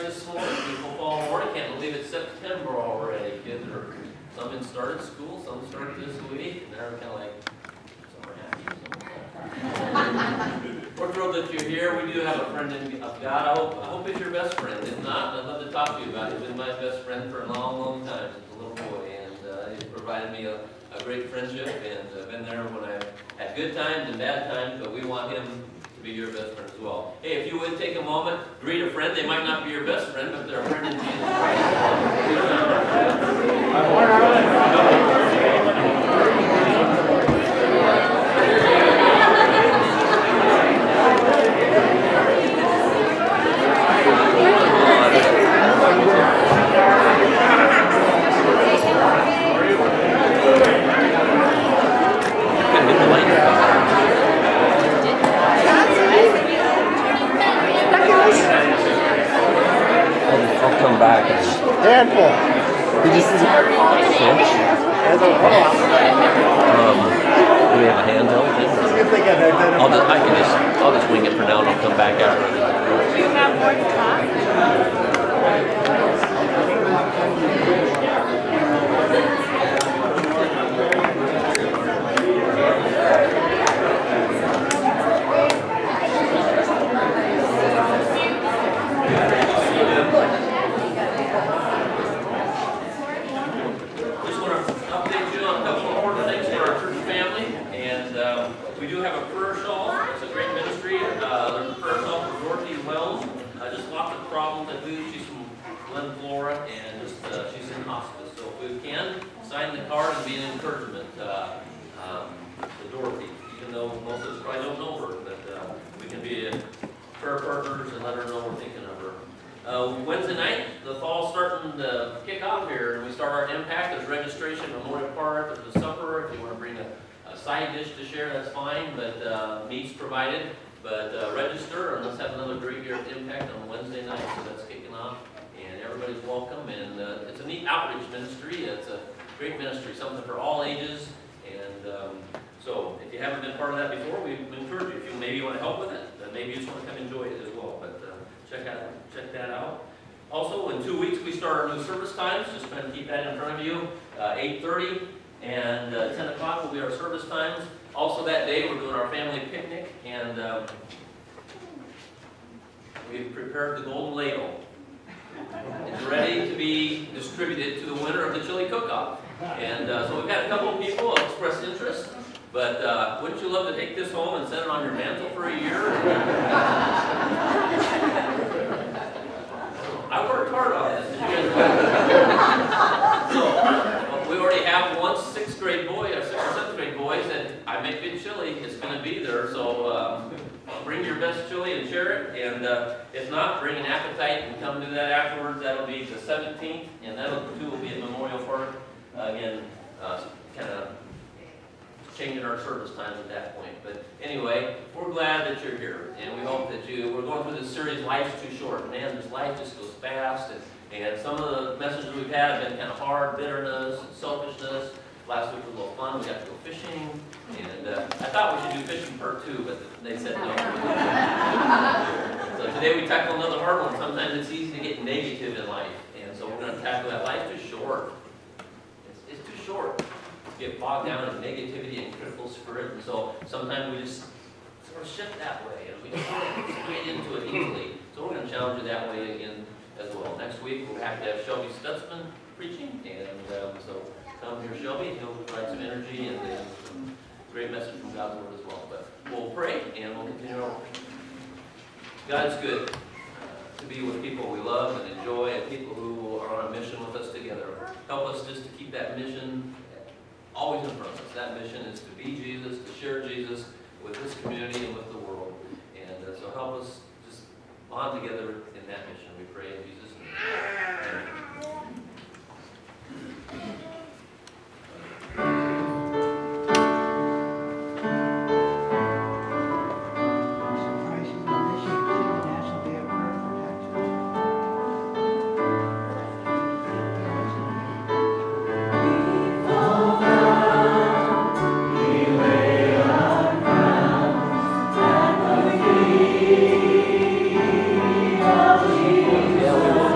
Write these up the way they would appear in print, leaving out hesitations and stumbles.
this morning, football morning. Can't believe it's September already. Kids are, some have started school, some started this week, and they're kind of like, some are happy, some are not. We're thrilled that you're here. We do have a friend of God. I hope it's your best friend. If not, I'd love to talk to you about it. He's been my best friend for a long, long time since a little boy, and he's provided me a great friendship, and I've been there when I've had good times and bad times, but we want him to be your best friend as well. Hey, if you would take a moment, greet a friend. They might not be your best friend, but they're a friend in Jesus Christ. I'll come back. Handful. Did you see do we have a handheld thing? I'll just wing it for now and I'll come back after. Do you have more to talk? We do have a prayer shawl. It's a great ministry. There's a prayer shawl for Dorothy Wells. Just lots of problems at food. She's from Glen Flora, and just she's in hospice. So if we can, sign the card and be an encouragement to Dorothy. Even though most of us probably don't know her, but we can be prayer partners and let her know we're thinking of her. Wednesday night, the fall's starting to kick off here, and we start our impact. There's registration, Memorial Park. There's a supper if you want to bring a side dish to share, that's fine, but meat's provided. But register and let's have another great year of impact on Wednesday night. So that's kicking off, and everybody's welcome. And it's a neat outreach ministry. It's a great ministry, something for all ages. And so if you haven't been part of that before, we encourage you. If you maybe want to help with it, then maybe you just want to come enjoy it as well. But check that out. Also, in 2 weeks we start our new service times. Just kind of keep that in front of you. 8:30. And 10 o'clock will be our service times. Also that day we're doing our family picnic, and we've prepared the golden ladle. It's ready to be distributed to the winner of the chili cook-off. And so we've had a couple of people express interest, but wouldn't you love to take this home and set it on your mantle for a year? I worked hard on this. So, we already have one 6th grade boy, or 6th or 7th grade boy said, I make good chili, it's going to be there, so bring your best chili and share it, and if not, bring an appetite and come do that afterwards. That'll be the 17th, and that too will be at Memorial Park. Again, kind of changing our service times at that point. But anyway, we're glad that you're here, and we hope that we're going through this series, Life's Too Short. Man, this life just goes fast, and some of the messages we've had have been kind of hard, bitterness and selfishness. Last week was a little fun. We got to go fishing, and I thought we should do fishing part 2, but they said no. So today we tackle another hard one. Sometimes it's easy to get negative in life, and so we're going to tackle that. Life's too short. It's too short to get bogged down in negativity and critical spirit, and so sometimes we just sort of shift that way, and we just get into it easily. So we're going to challenge you that way again as well. Next week we'll have to have Shelby Stutzman preaching, and so come here, Shelby. He'll provide some energy and some great message from God's Word as well. But we'll pray and we'll continue our worship. God, it's good to be with people we love and enjoy, and people who are on a mission with us together. Help us just to keep that mission always in front of us. That mission is to be Jesus, to share Jesus with this community and with the world. And so help us just bond together in that mission. We pray in Jesus' name. Amen. Yeah,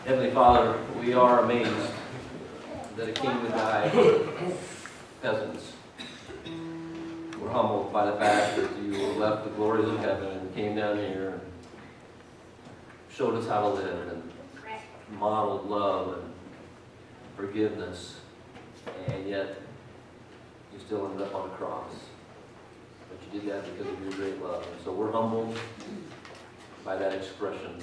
Heavenly Father, we are amazed that a king would die for peasants. We're humbled by the fact that you left the glories of heaven and came down here and showed us how to live and modeled love and forgiveness, and yet you still ended up on a cross. But you did that because of your great love. And so we're humbled by that expression.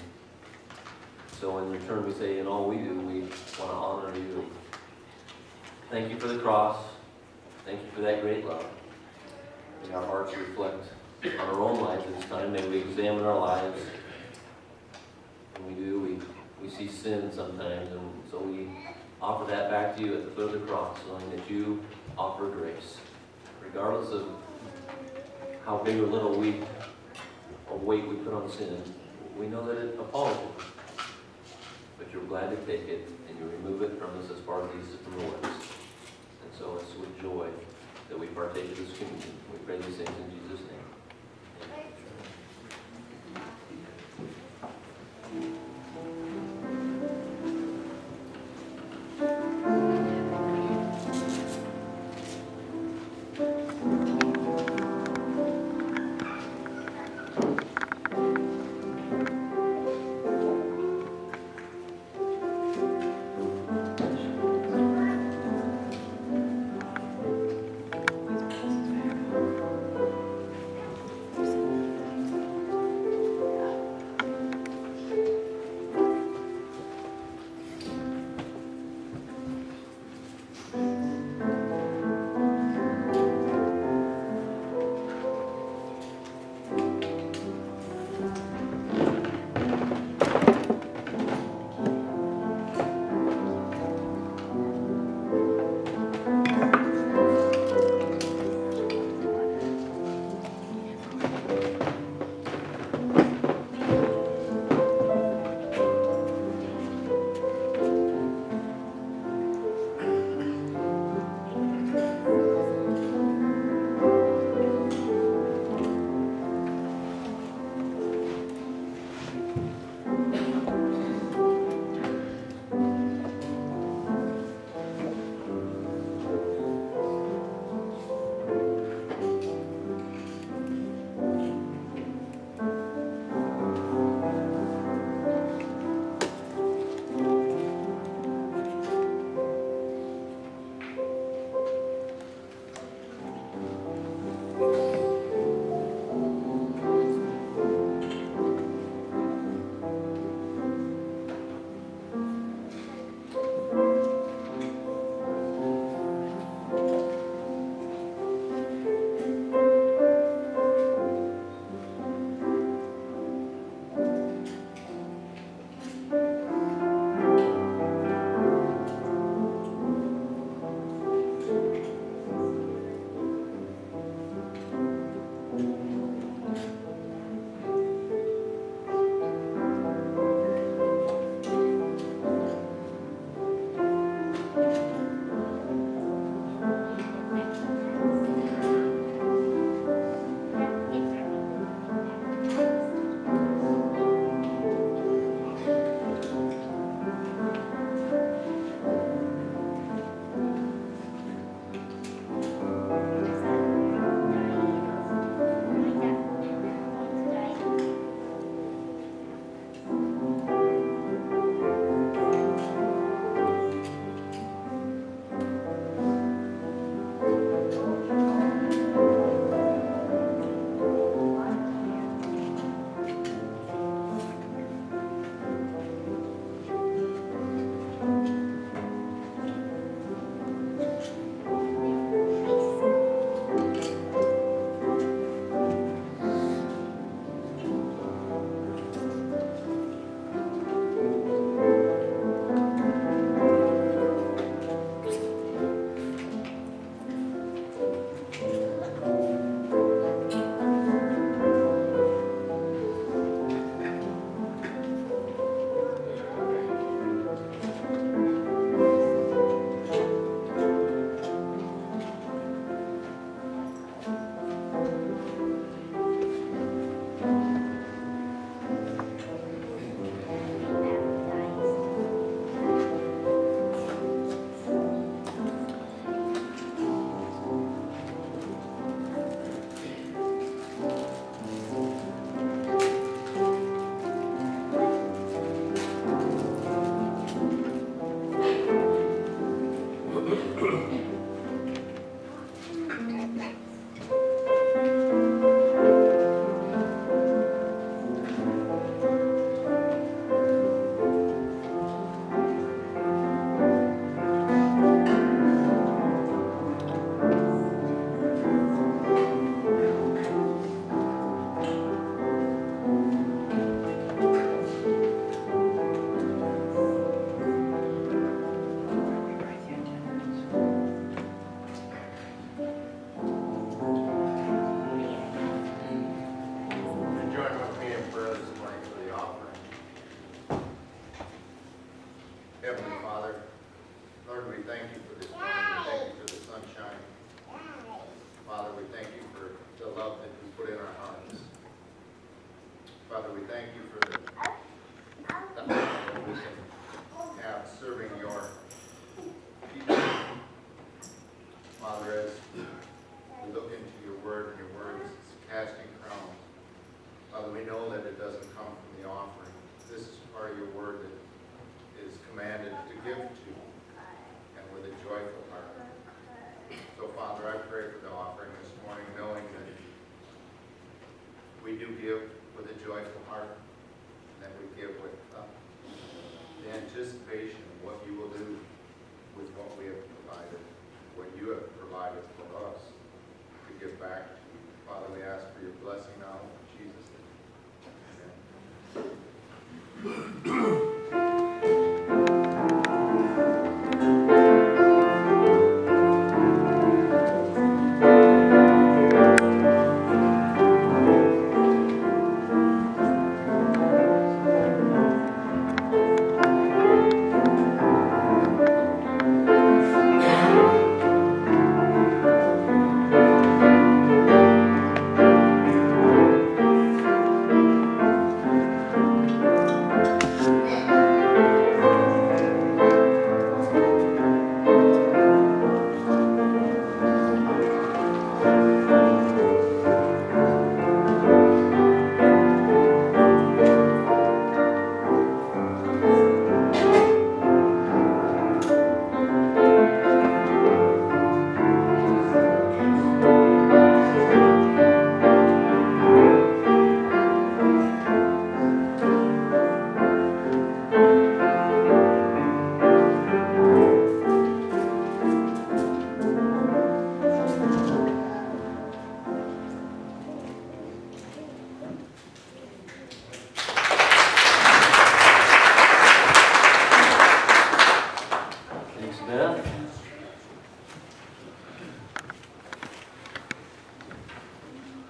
So in return we say, in all we do, we want to honor you. Thank you for the cross. Thank you for that great love. May our hearts reflect on our own lives at this time. May we examine our lives. When we do, we see sin sometimes, and so we offer that back to you at the foot of the cross, knowing that you offer grace. Regardless of how big or little weight we put on sin, we know that it appalls you. But you're glad to take it, and you remove it from us as far as these from the lips. And so it's with joy that we partake of this communion. We pray these things in Jesus' name.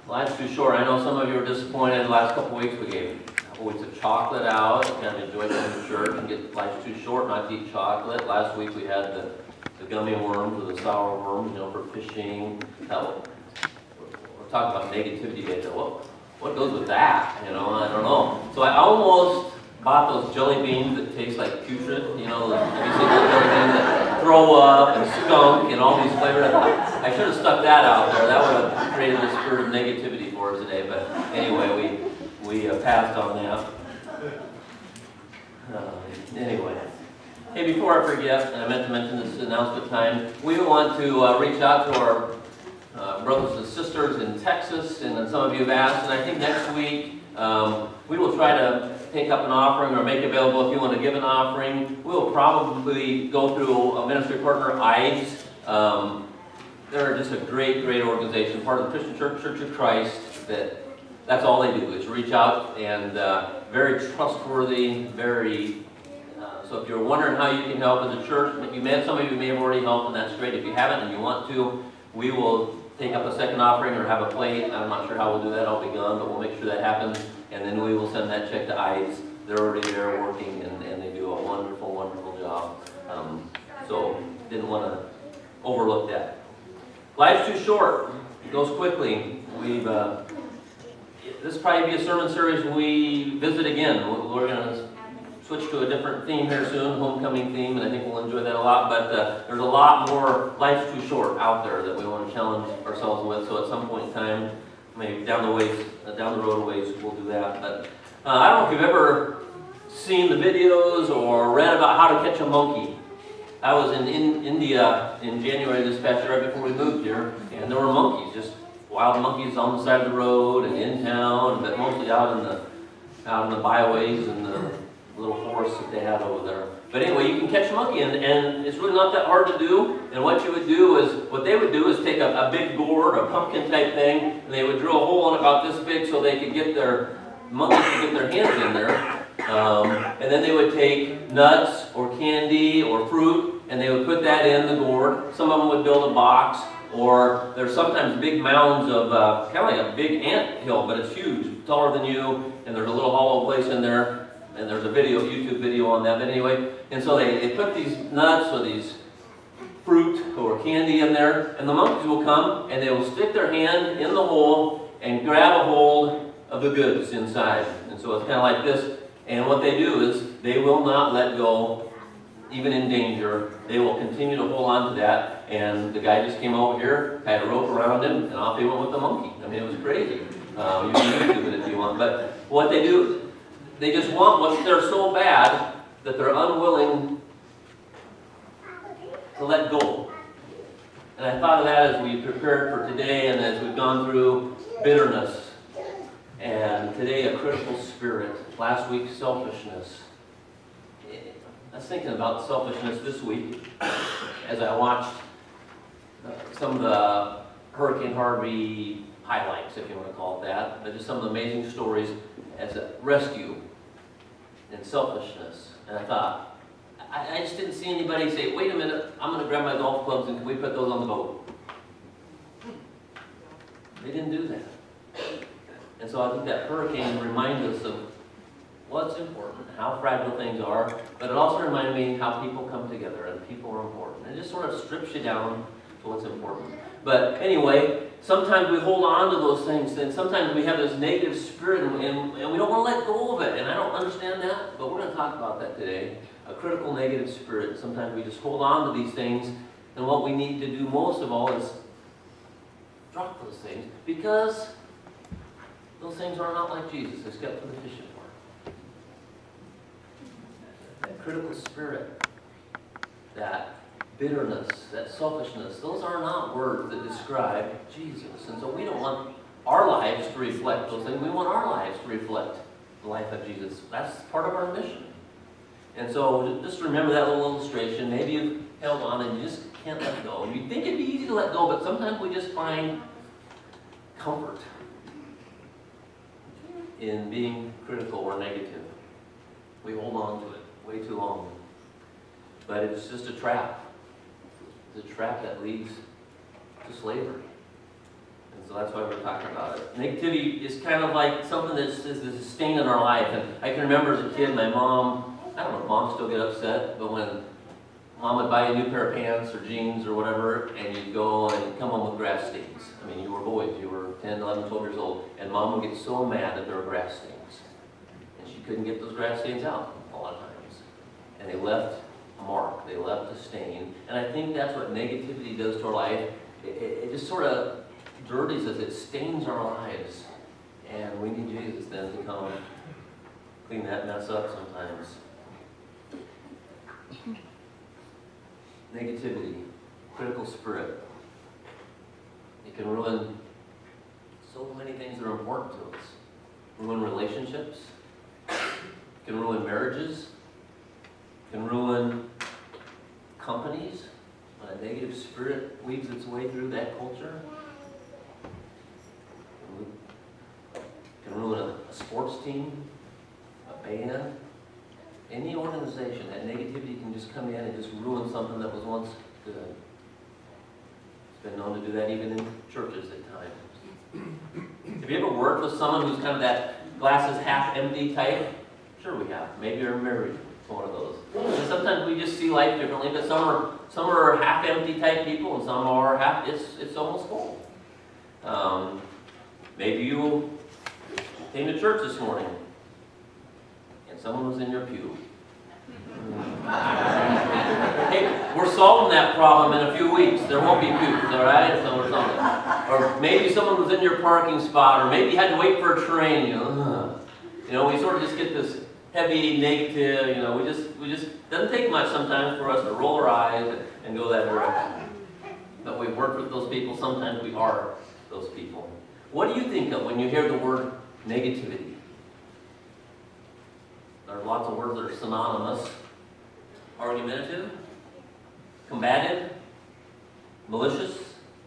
Life's too short. I know some of you were disappointed. The last couple weeks we gave a couple weeks of chocolate out. Kind of enjoyed coming to church and get life's too short not to eat chocolate. Last week we had the gummy worms or the sour worms, for fishing. We're talking about negativity today. What goes with that? I don't know. So I almost bought those jelly beans that taste like putrid. Have you seen those jelly beans that throw up and skunk and all these flavors? I should have stuck that out there. That would have created a spirit of negativity for us today. But anyway, we passed on that. Anyway. Hey, before I forget, and I meant to mention this announcement time, we want to reach out to our brothers and sisters in Texas, and some of you have asked, and I think next week we will try to take up an offering or make available if you want to give an offering. We will probably go through a ministry partner, ICE. They're just a great, great organization, part of the Christian Church of Christ. That's all they do is reach out, and very trustworthy, very. So if you're wondering how you can help as a church, some of you may have already helped, and that's great. If you haven't and you want to, we will take up a second offering or have a plate. I'm not sure how we'll do that. I'll be gone, but we'll make sure that happens. And then we will send that check to ICE. They're already there working, and they do a wonderful, wonderful job. So didn't want to overlook that. Life's too short. It goes quickly. This will probably be a sermon series we visit again. We're going to switch to a different theme here soon, homecoming theme, and I think we'll enjoy that a lot. But there's a lot more life's too short out there that we want to challenge ourselves with. So at some point in time, maybe down the road a ways, we'll do that. But I don't know if you've ever seen the videos or read about how to catch a monkey. I was in India in January this past year, right before we moved here, and there were monkeys, just wild monkeys on the side of the road and in town, but mostly out in the byways and the little forests that they had over there. But anyway, you can catch a monkey, and it's really not that hard to do. And what you would do is, what they would do is take a big gourd, a pumpkin type thing, and they would drill a hole in about this big so they could get monkeys could get their hands in there. And then they would take nuts or candy or fruit, and they would put that in the gourd. Some of them would build a box, or there's sometimes big mounds of, kind of like a big ant hill, but it's huge, taller than you, and there's a little hollow place in there. And there's a YouTube video on that, but anyway. And so they put these nuts or these fruit or candy in there, and the monkeys will come and they will stick their hand in the hole and grab a hold of the goods inside. And so it's kind of like this. And what they do is they will not let go, even in danger. They will continue to hold on to that. And the guy just came over here, had a rope around him, and off he went with the monkey. I mean, it was crazy. You can YouTube it if you want. But what they do, they just want what they're so bad that they're unwilling to let go. And I thought of that as we prepared for today and as we've gone through bitterness. And today a critical spirit. Last week selfishness. I was thinking about selfishness this week as I watched some of the Hurricane Harvey highlights, if you want to call it that. But just some of the amazing stories as a rescue and selfishness. And I thought, I just didn't see anybody say, wait a minute, I'm going to grab my golf clubs and can we put those on the boat? They didn't do that. And so I think that hurricane reminds us of what's important, how fragile things are, but it also reminded me how people come together and people are important. It just sort of strips you down to what's important. But anyway, sometimes we hold on to those things, and sometimes we have this negative spirit, and we don't want to let go of it, and I don't understand that, but we're going to talk about that today. A critical negative spirit. Sometimes we just hold on to these things, and what we need to do most of all is drop those things, because those things are not like Jesus, except for the fishing part. That critical spirit, that bitterness, that selfishness, those are not words that describe Jesus. And so we don't want our lives to reflect those things. We want our lives to reflect the life of Jesus. That's part of our mission. And so just remember that little illustration. Maybe you've held on and you just can't let go. You think it'd be easy to let go, but sometimes we just find comfort in being critical or negative. We hold on to it way too long. But it's just a trap. It's a trap that leads to slavery. And so that's why we're talking about it. Negativity is kind of like something that's a stain in our life. And I can remember as a kid, my mom, I don't know if moms still get upset, but when mom would buy you a new pair of pants or jeans or whatever, and you'd go and come home with grass stains. I mean, you were boys, you were 10, 11, 12 years old, and mom would get so mad that there were grass stains. And she couldn't get those grass stains out a lot of times. And they left a mark, they left a stain. And I think that's what negativity does to our life. It just sort of dirties us, it stains our lives. And we need Jesus then to come clean that mess up sometimes. Negativity, critical spirit. It can ruin so many things that are important to us. Ruin relationships. It can ruin marriages. It can ruin companies. When a negative spirit weaves its way through that culture. It can ruin a sports team, a band. Any organization, that negativity can just come in and just ruin something that was once good. It's been known to do that even in churches at times. Have you ever worked with someone who's kind of that glasses half empty type? Sure we have. Maybe you're married to one of those. And sometimes we just see life differently, but some are half empty type people and some are half, it's almost full. Maybe you came to church this morning and someone was in your pew. Hey, we're solving that problem in a few weeks. There won't be pews, all right? Or something. Or maybe someone was in your parking spot, or maybe you had to wait for a train. You know, we sort of just get this heavy, negative, you know, we just, doesn't take much sometimes for us to roll our eyes and go that direction. But we've worked with those people, sometimes we are those people. What do you think of when you hear the word negativity? There are lots of words that are synonymous. Argumentative, combative, malicious,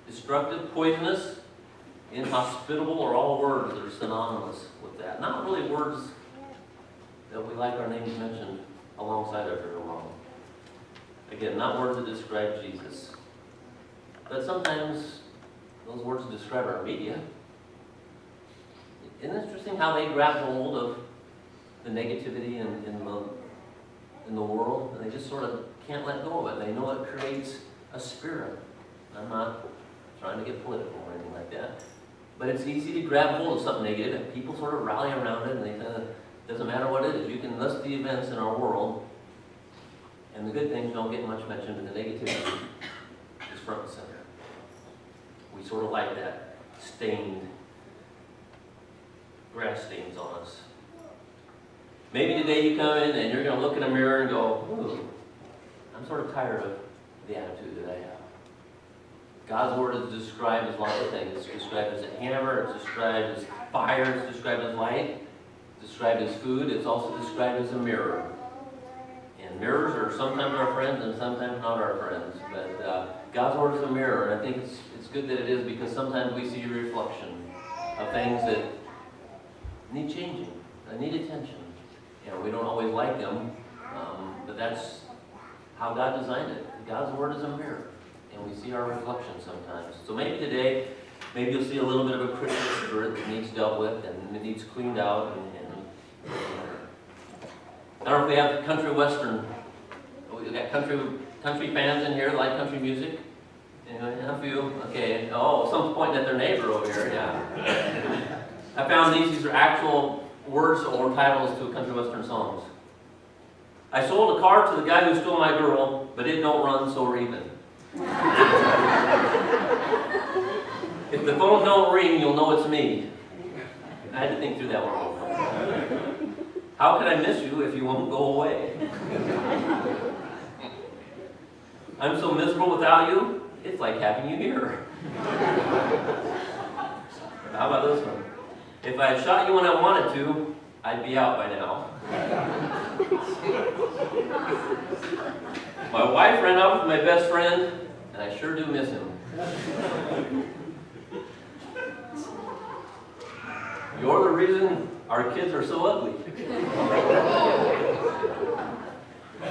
destructive, poisonous, inhospitable are all words that are synonymous with that. Not really words that we like our names mentioned alongside of very long. Again, not words that describe Jesus. But sometimes those words describe our media. Isn't it interesting how they grab hold of the negativity in the world, and they just sort of can't let go of it. They know it creates a spirit. I'm not trying to get political or anything like that, but it's easy to grab hold of something negative, and people sort of rally around it, and they kind of, doesn't matter what it is. You can list the events in our world, and the good things don't get much mentioned, but the negativity is front and center. We sort of like that stained, grass stains on us. Maybe today you come in and you're going to look in a mirror and go, ooh, I'm sort of tired of the attitude that I have. God's word is described as lots of things. It's described as a hammer, it's described as fire, it's described as light, it's described as food, it's also described as a mirror. And mirrors are sometimes our friends and sometimes not our friends. But God's word is a mirror, and I think it's good that it is, because sometimes we see a reflection of things that need changing, that need attention. You know, we don't always like them, but that's how God designed it. God's word is a mirror, and we see our reflection sometimes. So maybe today, maybe you'll see a little bit of a critical spirit that needs dealt with and it needs cleaned out. I don't know if we have country western. We've got country fans in here that like country music. Anyway, a few. Okay. Oh, someone's pointing at their neighbor over here. Yeah. I found these are actual words or titles to country western songs. I sold a car to the guy who stole my girl, but it don't run, so we're even. If the phone don't ring, you'll know it's me. I had to think through that one. How can I miss you if you won't go away? I'm so miserable without you, it's like having you here. How about this one? If I had shot you when I wanted to, I'd be out by now. My wife ran out with my best friend, and I sure do miss him. You're the reason our kids are so ugly.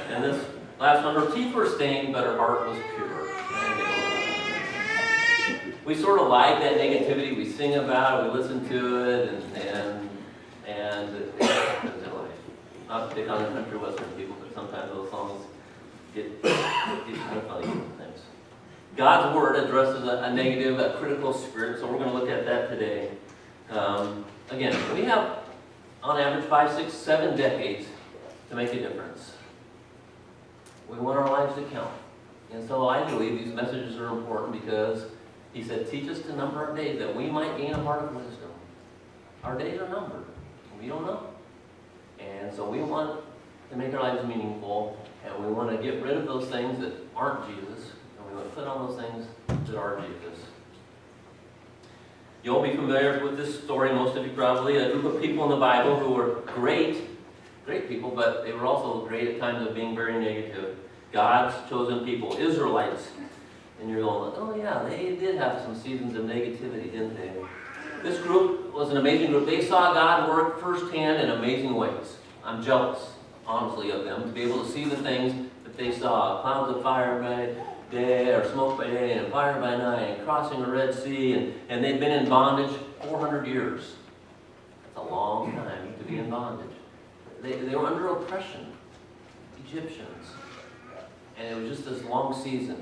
And this last one, her teeth were stained, but her heart was pure. We sort of like that negativity. We sing about it, we listen to it, and not to pick on the country western people, but sometimes those songs get kind of funny sometimes. God's word addresses a negative, a critical spirit, so we're going to look at that today. Again, we have, on average, 5, 6, 7 decades to make a difference. We want our lives to count. And so I believe these messages are important because he said, teach us to number our days that we might gain a heart of wisdom. Our days are numbered. We don't know. And so we want to make our lives meaningful, and we want to get rid of those things that aren't Jesus, and we want to put on those things that are Jesus. You'll be familiar with this story, most of you probably, a group of people in the Bible who were great people, but they were also great at times of being very negative. God's chosen people, Israelites. And you're going, oh yeah, they did have some seasons of negativity, didn't they? This group was an amazing group. They saw God work firsthand in amazing ways. I'm jealous, honestly, of them, to be able to see the things that they saw. Clouds of fire by day, or smoke by day, and fire by night, and crossing the Red Sea, and they'd been in bondage 400 years. That's a long time to be in bondage. They were under oppression, Egyptians. And it was just this long season.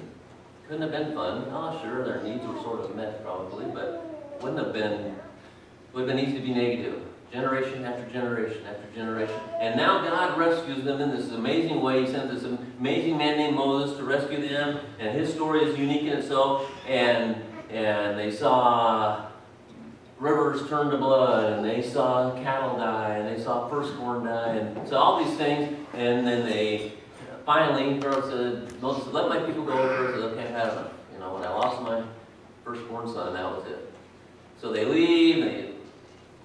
Couldn't have been fun. Oh, sure, their needs were sort of met probably, but would have been easy to be negative. Generation after generation after generation. And now God rescues them in this amazing way. He sends this amazing man named Moses to rescue them, and his story is unique in itself. And they saw rivers turned to blood, and they saw cattle die, and they saw firstborn die, and so all these things, and then they finally, Pharaoh said, Moses said, let my people go. Pharaoh said, okay, I have enough. You know, when I lost my firstborn son, that was it. So they leave,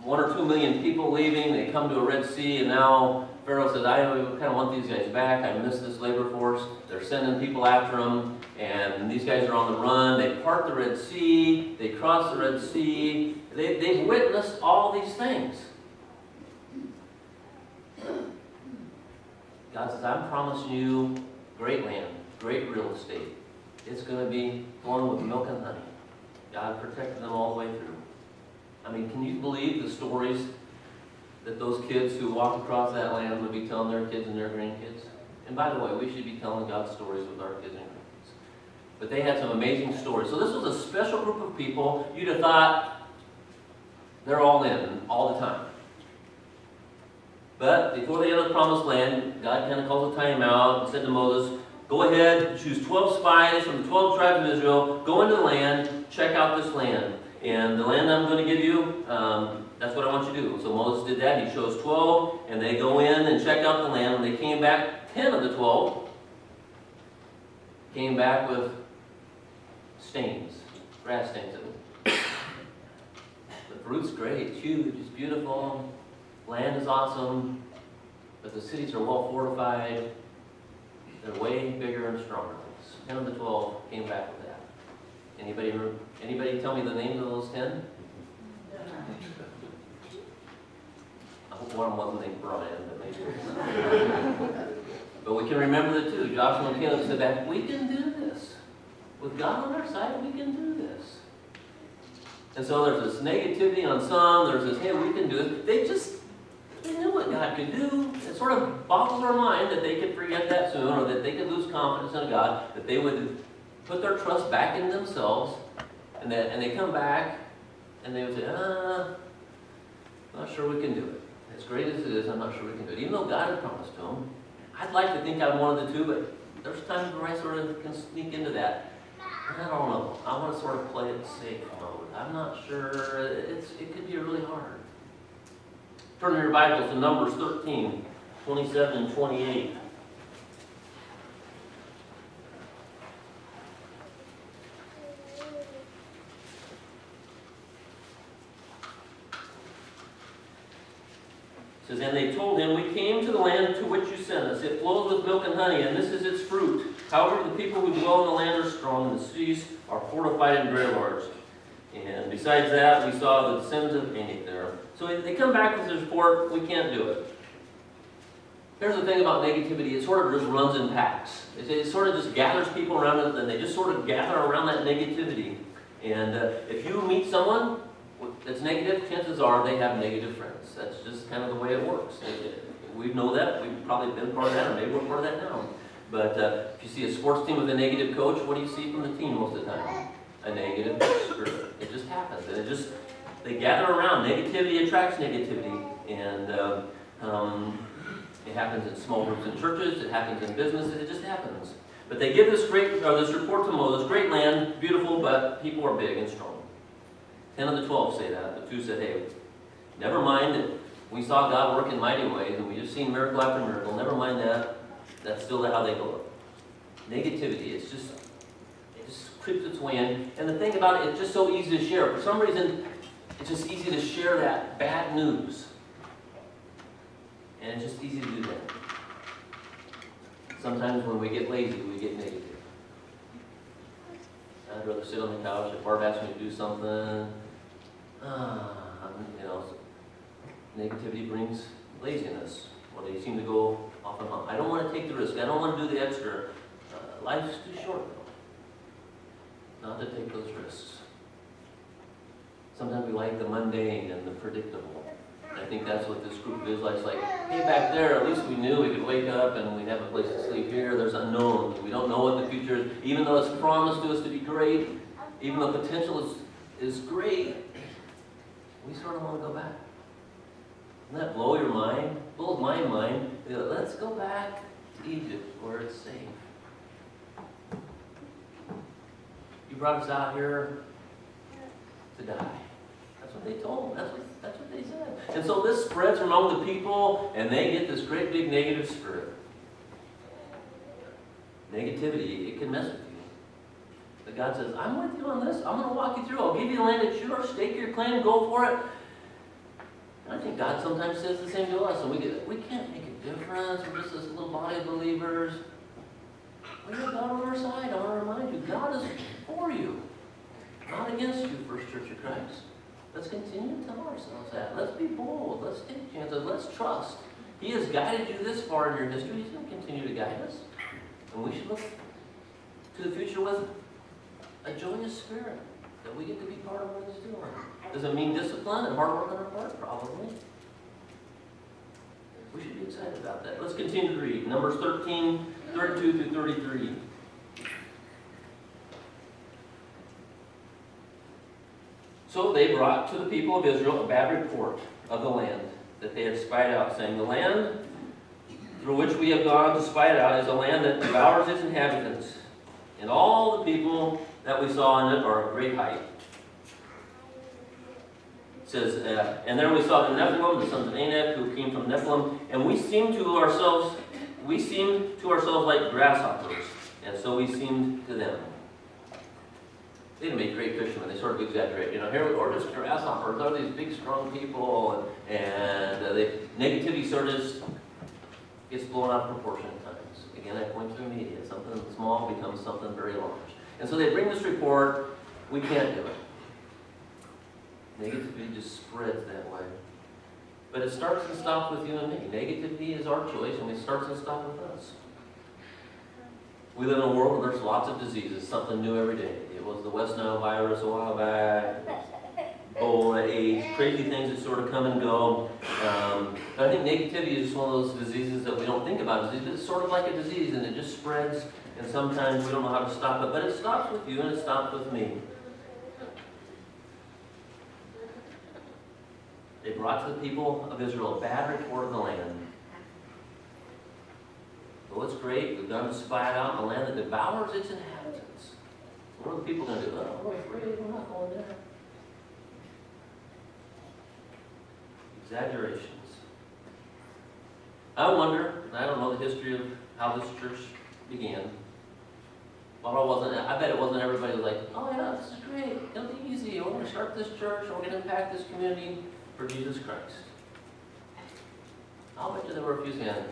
1 or 2 million people leaving, they come to a Red Sea, and now Pharaoh says, I kind of want these guys back, I miss this labor force. They're sending people after them, and these guys are on the run. They part the Red Sea, they cross the Red Sea, they've witnessed all these things. God says, I'm promising you great land, great real estate. It's going to be flowing with milk and honey. God protected them all the way through. I mean, can you believe the stories that those kids who walk across that land would be telling their kids and their grandkids? And by the way, we should be telling God's stories with our kids and grandkids. But they had some amazing stories. So this was a special group of people. You'd have thought they're all in all the time. But before they enter the promised land, God kind of calls a timeout and said to Moses, go ahead, choose 12 spies from the 12 tribes of Israel, go into the land, check out this land. And the land I'm going to give you, that's what I want you to do. So Moses did that. He chose 12, and they go in and check out the land. When they came back, 10 of the 12 came back with stains, grass stains. The fruit's great, it's huge, it's beautiful. Land is awesome, but the cities are well fortified. They're way bigger and stronger. 10 of the 12 came back with that. Anybody tell me the names of those 10? I hope one of them wasn't named Brian, but maybe. But we can remember the two. Joshua and Caleb said that we can do this. With God on our side, we can do this. And so there's this negativity on some. There's this, hey, we can do it. They knew what God could do. It sort of boggles our mind that they could forget that soon, or that they could lose confidence in God, that they would put their trust back in themselves, and they come back, and they would say, I'm not sure we can do it. As great as it is, I'm not sure we can do it. Even though God had promised to them. I'd like to think I'm one of the two, but there's times where I sort of can sneak into that. I don't know. I want to sort of play it safe mode. I'm not sure. It could be really hard. Turn your Bibles to Numbers 13, 27 and 28. It says, and they told him, we came to the land to which you sent us. It flows with milk and honey, and this is its fruit. However, the people who dwell in the land are strong, and the cities are fortified and very large. And besides that, we saw the descendants of Anak there. So they come back with this report, we can't do it. Here's the thing about negativity, it sort of just runs in packs. It sort of just gathers people around it, and they just sort of gather around that negativity. And if you meet someone that's negative, chances are they have negative friends. That's just kind of the way it works. We know that. We've probably been part of that, or maybe we're part of that now. But if you see a sports team with a negative coach, what do you see from the team most of the time? A negative spirit. It just happens. And they gather around. Negativity attracts negativity. And it happens in small groups in churches. It happens in businesses. It just happens. But they give this report to Moses. Great land, beautiful, but people are big and strong. 10 of the 12 say that. The 2 said, hey, never mind that we saw God work in mighty ways, and we just seen miracle after miracle. Never mind that. That's still how they go. Negativity, it just creeps its way in. And the thing about it, it's just so easy to share. For some reason, it's just easy to share that bad news. And it's just easy to do that. Sometimes when we get lazy, we get negative. I'd rather sit on the couch. If Barb asks me to do something, negativity brings laziness. Well, they seem to go off and on. I don't want to take the risk. I don't want to do the extra. Life's too short, though, not to take those risks. Sometimes we like the mundane and the predictable. I think that's what this group is like. It's like, hey, back there, at least we knew we could wake up and we'd have a place to sleep. Here, there's unknowns. We don't know what the future is. Even though it's promised to us to be great, even though potential is great, we sort of want to go back. Doesn't that blow your mind? Blows my mind. Let's go back to Egypt where it's safe. You brought us out here to die. That's That's what they told them. That's what they said. And so this spreads among the people, and they get this great big negative spirit. Negativity, it can mess with you. But God says, I'm with you on this. I'm going to walk you through. I'll give you the land that's yours. Stake your claim. Go for it. And I think God sometimes says the same to us. And we can't make a difference. We're just this little body of believers. We have God on our side. I want to remind you, God is for you, not against you, First Church of Christ. Let's continue to tell ourselves that. Let's be bold. Let's take chances. Let's trust. He has guided you this far in your history. He's going to continue to guide us. And we should look to the future with a joyous spirit that we get to be part of what He's doing. Does it mean discipline and hard work on our part? Probably. We should be excited about that. Let's continue to read. Numbers 13, 32 through 33. So they brought to the people of Israel a bad report of the land that they had spied out, saying, the land through which we have gone to spy it out is a land that devours its inhabitants, and all the people that we saw in it are of great height. It says, and there we saw the Nephilim, the sons of Anak, who came from Nephilim, and we seemed to ourselves like grasshoppers, and so we seemed to them. They didn't make great fishermen. They sort of exaggerate. You know, here we're just grasshoppers. They're these big, strong people, and the negativity sort of just gets blown out of proportion at times. Again, I point to the media. Something small becomes something very large. And so they bring this report. We can't do it. Negativity just spreads that way. But it starts and stops with you and me. Negativity is our choice, and it starts and stops with us. We live in a world where there's lots of diseases, something new every day. It was the West Nile virus a while back, Ebola, AIDS, crazy things that sort of come and go. But I think negativity is just one of those diseases that we don't think about. It's sort of like a disease, and it just spreads, and sometimes we don't know how to stop it. But it stops with you, and it stops with me. They brought to the people of Israel a bad report of the land. Well, it's great. We've done to spy it out in a land that devours its inhabitants. What are the people going to do? Oh, we're afraid. We're not going there. Exaggerations. I wonder, and I don't know the history of how this church began. Well, I bet it wasn't everybody was like, oh yeah, this is great. It'll be easy. We're going to start this church, and we're going to impact this community for Jesus Christ. I'll bet you there were a few saying,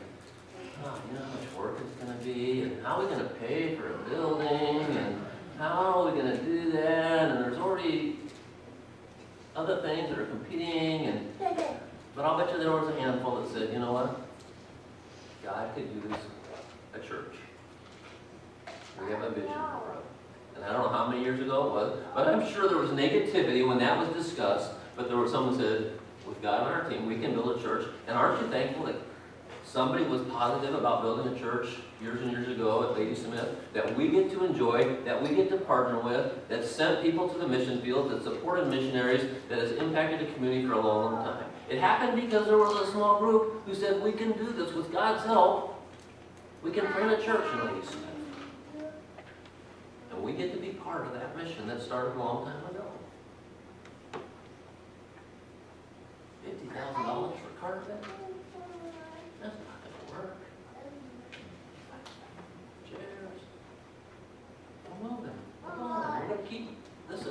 oh, you know how much work it's going to be, and how are we going to pay for a building, and how are we going to do that, and there's already other things that are competing, but I'll bet you there was a handful that said, you know what, God could use a church. We have a vision for it. And I don't know how many years ago it was, but I'm sure there was negativity when that was discussed, but there was someone who said, with God on our team, we can build a church, and aren't you thankful that somebody was positive about building a church years and years ago at Ladysmith, that we get to enjoy, that we get to partner with, that sent people to the mission field, that supported missionaries, that has impacted the community for a long, long time. It happened because there was a small group who said, we can do this with God's help. We can plant a church in Ladysmith. And we get to be part of that mission that started a long time ago. $50,000 for carpet? That's not going to work. Chairs. We're moving. We're going. We're going to keep this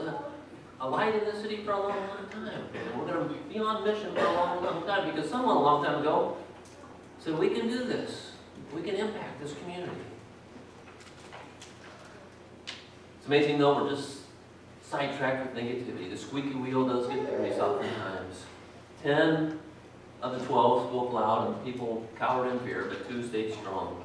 a light in the city for a long, long time. And we're going to be on mission for a long, long time because someone a long time ago said, we can do this. We can impact this community. It's amazing though, we're just sidetracked with negativity. The squeaky wheel does get the grease oftentimes. 10 of the 12 spoke loud, and people cowered in fear, but 2 stayed strong.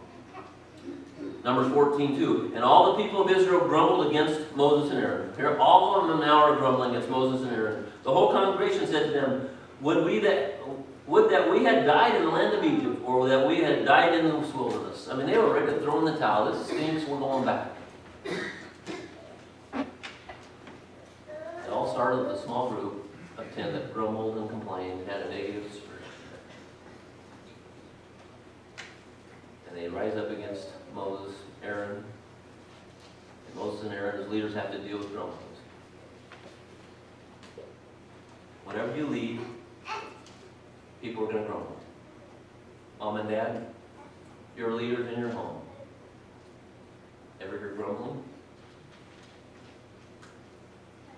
Numbers 14:2. And all the people of Israel grumbled against Moses and Aaron. Here, all of them now are grumbling against Moses and Aaron. The whole congregation said to them, would that we had died in the land of Egypt, or that we had died in the wilderness. I mean, they were ready to throw in the towel. This stinks, we're going back. It all started with a small group of 10 that grumbled and complained and had a negative spirit. And they rise up against Moses, Aaron. And Moses and Aaron as leaders have to deal with grumblings. whenever you leave, people are going to grumble. Mom and Dad, you're leaders in your home. Ever hear grumbling?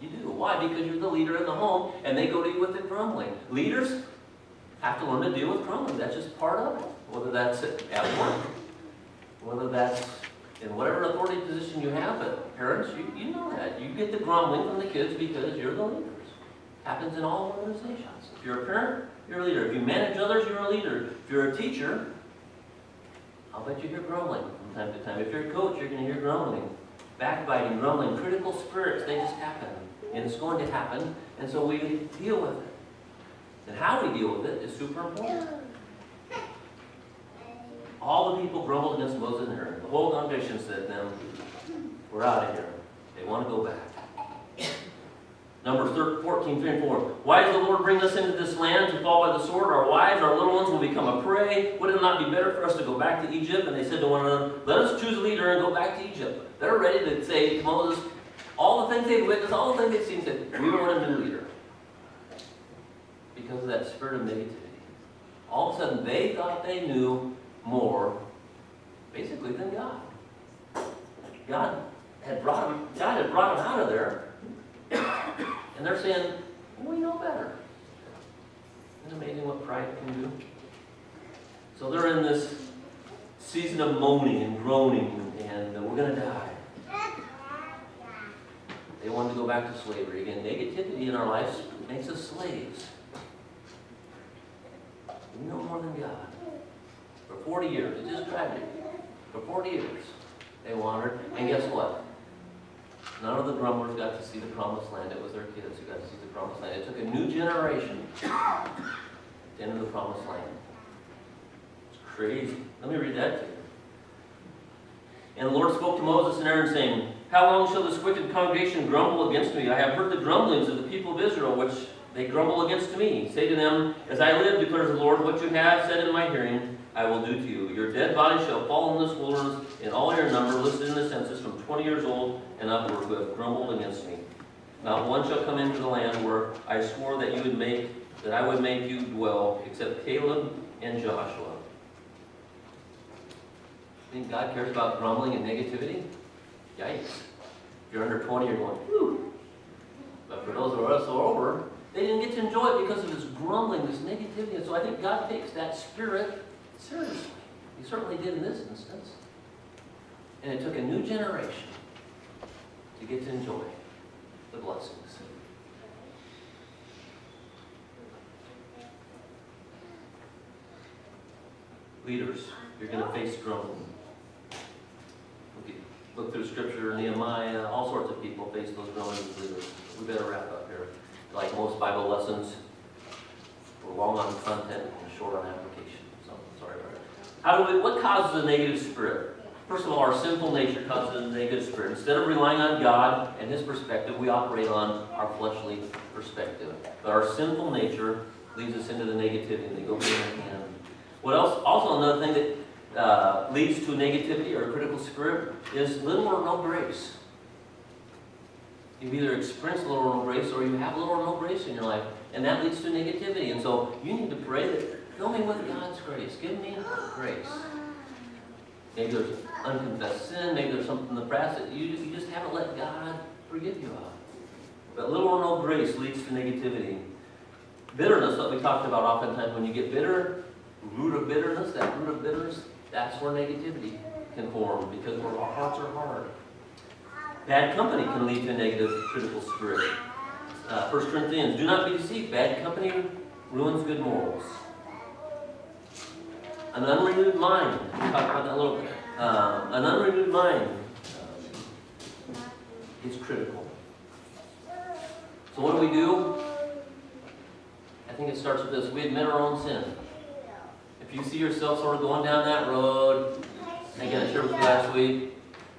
You do. Why? Because you're the leader in the home, and they go to you with the grumbling. Leaders have to learn to deal with grumbling. That's just part of it. Whether that's at work, whether that's in whatever authority position you have, but parents, you know that. You get the grumbling from the kids because you're the leaders. Happens in all organizations. If you're a parent, you're a leader. If you manage others, you're a leader. If you're a teacher, I'll bet you hear grumbling from time to time. If you're a coach, you're going to hear grumbling. Backbiting, grumbling, critical spirits, they just happen. And it's going to happen, and so we deal with it. And how we deal with it is super important. All the people grumbled against Moses and Aaron. The whole congregation said to them, we're out of here. They want to go back. Numbers 14, 3 and 4. Why does the Lord bring us into this land to fall by the sword? Our wives, our little ones will become a prey. Would it not be better for us to go back to Egypt? And they said to one another, let us choose a leader and go back to Egypt. They're ready to say to Moses, all the things they've witnessed, all the things they've seen, said, we want a new leader. Because of that spirit of negativity. All of a sudden, they thought they knew more, basically, than God. God had brought them out of there. And they're saying, well, we know better. Isn't it amazing what pride can do? So they're in this season of moaning and groaning, and we're going to die. They wanted to go back to slavery. Again, negativity in our lives makes us slaves. We know more than God. For 40 years, it's just tragic. For 40 years, they wandered, and guess what? None of the grumblers got to see the promised land. It was their kids who got to see the promised land. It took a new generation to enter the promised land. It's crazy. Let me read that to you. And the Lord spoke to Moses and Aaron, saying, how long shall this wicked congregation grumble against me? I have heard the grumblings of the people of Israel, which they grumble against me. Say to them, as I live, declares the Lord, what you have said in my hearing, I will do to you. Your dead bodies shall fall in this wilderness, in all your number, listed in the census, from 20 years old and upward, who have grumbled against me. Not one shall come into the land where I swore that I would make you dwell, except Caleb and Joshua. Think God cares about grumbling and negativity? Yikes. If you're under 20, you're going, whew. But for those of us who are over, they didn't get to enjoy it because of this grumbling, this negativity. And so I think God takes that spirit seriously. He certainly did in this instance. And it took a new generation to get to enjoy the blessings. Leaders, you're going to face grumbling. Look through Scripture, Nehemiah, all sorts of people face those grumbling as leaders. We better wrap up here. Like most Bible lessons, we're long on content and short on application. So, sorry about it. What causes a negative spirit? First of all, our sinful nature causes a negative spirit. Instead of relying on God and His perspective, we operate on our fleshly perspective. But our sinful nature leads us into the negativity, and they go hand in hand. What else? Also, another thing that leads to negativity or a critical spirit is little or no grace. You've either experienced little or no grace, or you have little or no grace in your life, and that leads to negativity. And so you need to pray that, fill me with God's grace. Give me grace. Maybe there's unconfessed sin, maybe there's something in the past that you just haven't let God forgive you of. But little or no grace leads to negativity. Bitterness, that we talked about oftentimes, when you get bitter, root of bitterness, that's where negativity can form, because our hearts are hard. Bad company can lead to a negative critical spirit. 1 Corinthians, do not be deceived. Bad company ruins good morals. An unrenewed mind, we talked about that a little bit. An unrenewed mind is critical. So what do? I think it starts with this. We admit our own sin. If you see yourself sort of going down that road, again, I shared with you last week,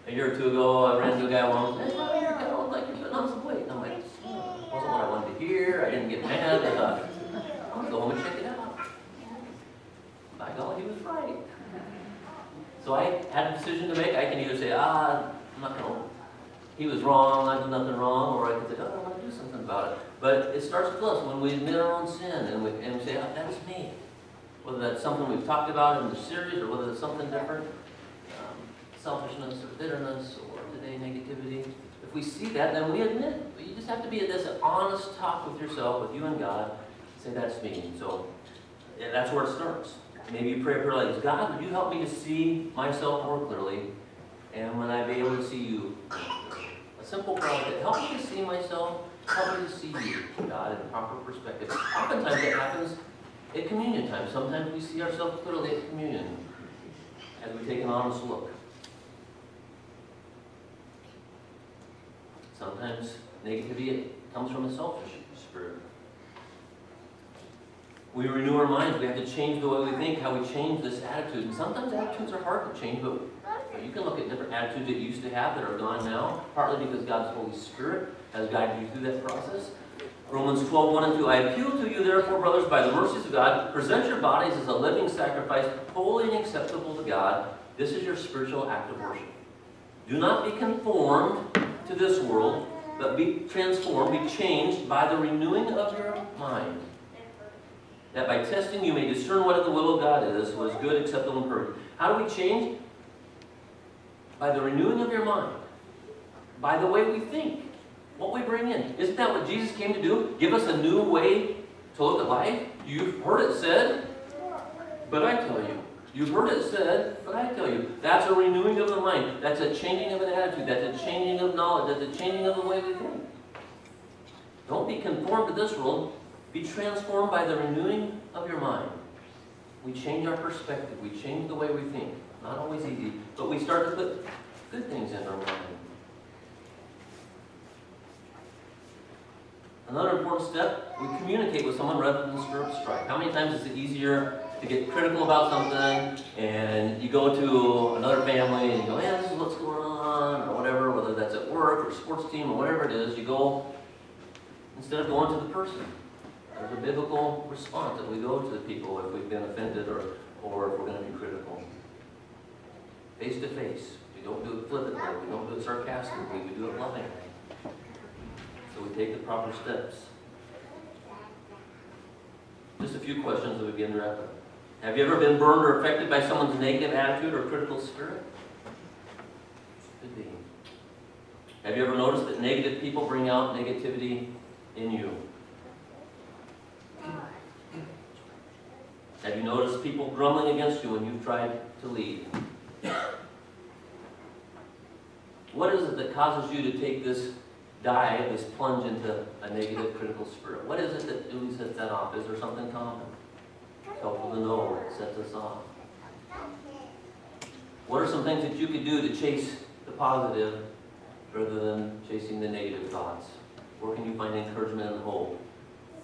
a year or two ago, I ran into a guy once, hey, you kind of look like you're putting on some weight. And I'm like, it wasn't what I wanted to hear. I didn't get mad. I thought, I'm going to go home and check it out. By God, he was right. So I had a decision to make. I can either say, I'm not going to, he was wrong, done nothing wrong, or I could say, oh, I want to do something about it. But it starts with us when we admit our own sin and we say, oh, that's me. Whether that's something we've talked about in the series or whether it's something different, selfishness or bitterness or today negativity. If we see that, then we admit it. But you just have to be this honest talk with yourself, with you and God. Say, that's me. And so that's where it starts. Maybe you pray a prayer like this: God, would you help me to see myself more clearly? And when I be able to see you, a simple prayer like that, help me to see myself, help me to see you, God, in proper perspective. Oftentimes that happens at communion time. Sometimes we see ourselves clearly at communion as we take an honest look. Sometimes negativity comes from a selfish spirit. We renew our minds. We have to change the way we think, how we change this attitude. And sometimes attitudes are hard to change, but you can look at different attitudes that you used to have that are gone now, partly because God's Holy Spirit has guided you through that process. Romans 12:1-2, I appeal to you, therefore, brothers, by the mercies of God, present your bodies as a living sacrifice, holy and acceptable to God. This is your spiritual act of worship. Do not be conformed to this world, but be transformed, be changed by the renewing of your mind, that by testing you may discern what the will of God is, what is good, acceptable, and perfect. How do we change? By the renewing of your mind, by the way we think, what we bring in. Isn't that what Jesus came to do? Give us a new way to look at life? You've heard it said, but I tell you. You've heard it said, but I tell you. That's a renewing of the mind. That's a changing of an attitude. That's a changing of knowledge. That's a changing of the way we think. Don't be conformed to this world. Be transformed by the renewing of your mind. We change our perspective. We change the way we think. Not always easy, but we start to put good things in our mind. Another important step, we communicate with someone rather than stir up strife. How many times is it easier to get critical about something, and you go to another family and you go, yeah, this is what's going on, or whatever, whether that's at work or sports team or whatever it is, you go, instead of going to the person. There's a biblical response that we go to the people if we've been offended or if we're going to be critical. Face to face. We don't do it flippantly. We don't do it sarcastically. We do it lovingly. So we take the proper steps. Just a few questions that we begin to wrap up. Have you ever been burned or affected by someone's negative attitude or critical spirit? Could be. Have you ever noticed that negative people bring out negativity in you? Have you noticed people grumbling against you when you've tried to lead? What is it that causes you to take this dive, this plunge into a negative critical spirit? What is it that really sets that off? Is there something common? It's helpful to know what sets us off. What are some things that you could do to chase the positive rather than chasing the negative thoughts? Where can you find encouragement and hope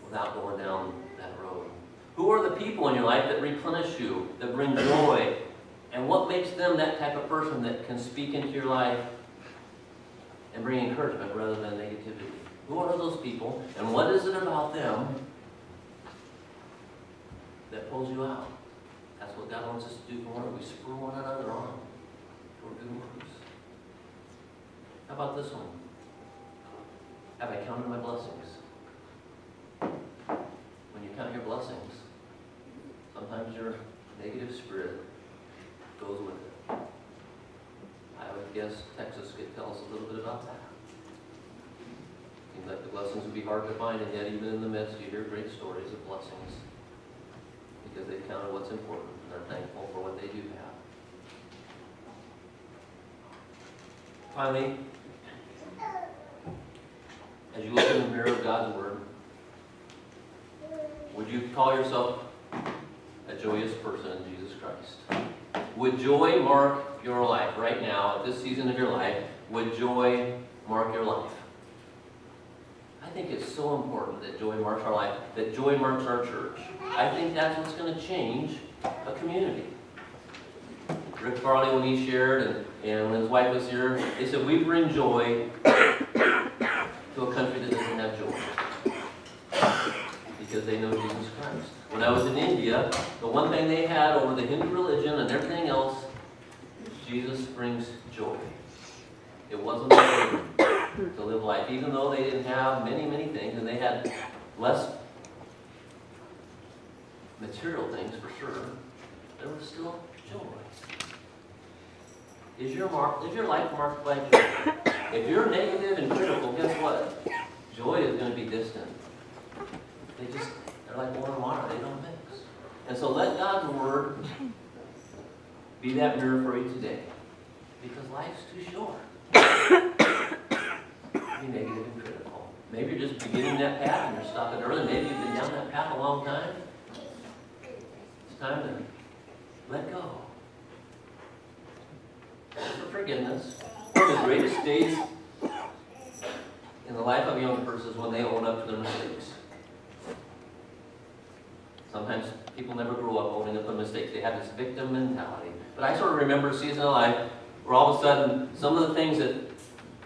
without going down that road? Who are the people in your life that replenish you, that bring joy? And what makes them that type of person that can speak into your life and bring encouragement rather than negativity? Who are those people, and what is it about them that pulls you out? That's what God wants us to do for one. We spur one another on toward good works. How about this one? Have I counted my blessings? When you count your blessings, sometimes your negative spirit goes with it. I would guess Texas could tell us a little bit about that. Seems like the blessings would be hard to find, and yet even in the midst you hear great stories of blessings because they've counted what's important and they're thankful for what they do have. Finally, as you look in the mirror of God's Word, would you call yourself a joyous person in Jesus Christ? Would joy mark your life right now, at this season of your life? Would joy mark your life? I think it's so important that joy marks our life, that joy marks our church. I think that's what's going to change a community. Rick Farley, when he shared, and when his wife was here, they said, we bring joy to a country that doesn't have joy. Because they know Jesus Christ. When I was in India, the one thing they had over the Hindu religion and everything else, Jesus brings joy. It wasn't a burden. to live life. Even though they didn't have many, many things, and they had less material things for sure, there was still joy. Is your life marked by joy? If you're negative and critical, guess what? Joy is going to be distant. They're like oil and water, they don't mix. And so let God's Word be that mirror for you today. Because life's too short. Be negative and critical. Maybe you're just beginning that path and you're stopping early. Maybe you've been down that path a long time. It's time to let go. Ask for forgiveness. One of the greatest days in the life of a young person is when they own up to their mistakes. Sometimes people never grow up owning up to mistakes. They have this victim mentality. But I sort of remember a season of life where all of a sudden, some of the things that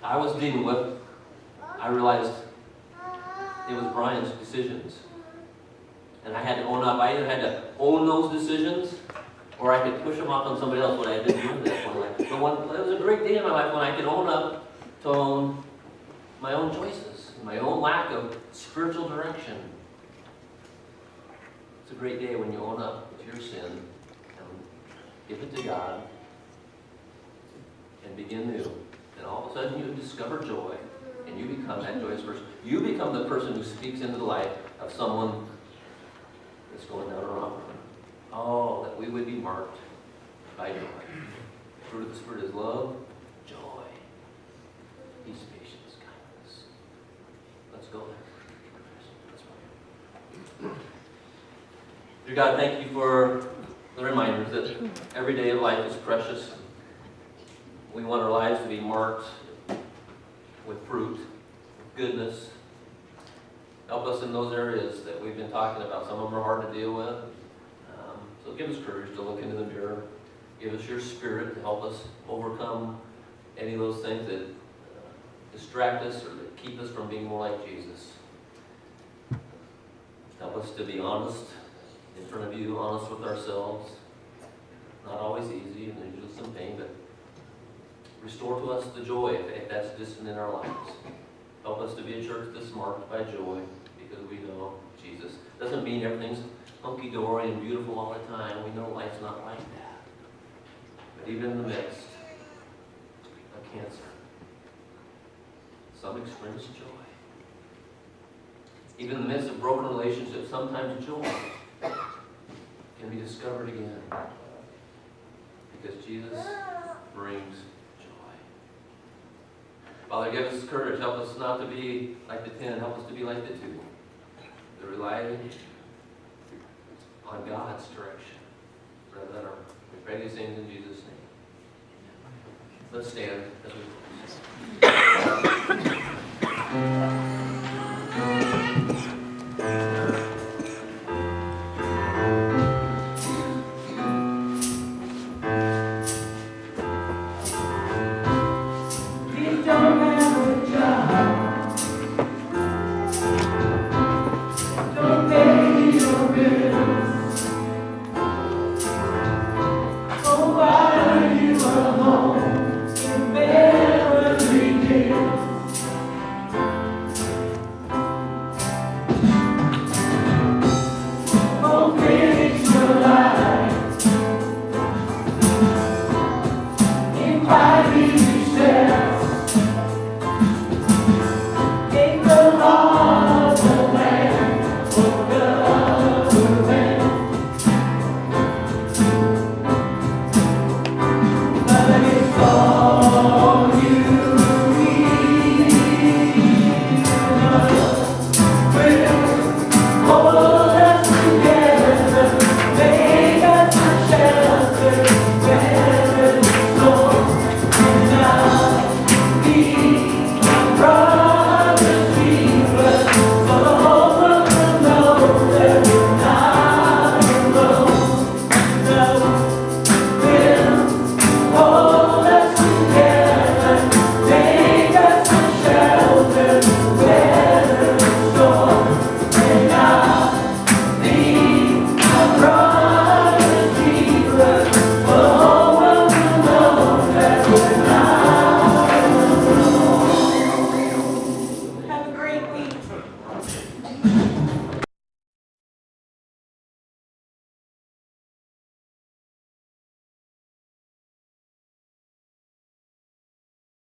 I was dealing with, I realized it was Brian's decisions. And I had to own up. I either had to own those decisions, or I could push them off on somebody else, what I didn't do in that point. It was a great day in my life when I could own up to own my own choices, my own lack of spiritual direction. It's a great day when you own up to your sin and give it to God and begin new. And all of a sudden you discover joy and you become that joyous person. You become the person who speaks into the life of someone that's going down a wrong road. Oh, that we would be marked by joy. The fruit of the Spirit is love, joy, peace, patience, kindness. Let's go there. Let's pray. Dear God, thank you for the reminders that every day of life is precious. We want our lives to be marked with fruit, with goodness. Help us in those areas that we've been talking about. Some of them are hard to deal with. So give us courage to look into the mirror. Give us your Spirit to help us overcome any of those things that distract us or that keep us from being more like Jesus. Help us to be honest in front of you, honest with ourselves. Not always easy, and there's usually some pain, but restore to us the joy if that's distant in our lives. Help us to be a church that's marked by joy because we know Jesus. Doesn't mean everything's hunky-dory and beautiful all the time. We know life's not like that. But even in the midst of cancer, some experience joy. Even in the midst of broken relationships, sometimes joy can be discovered again. Because Jesus brings joy. Father, give us courage. Help us not to be like the 10. Help us to be like the 2. To rely on God's direction rather than our. We pray these things in Jesus' name. Let's stand as we close.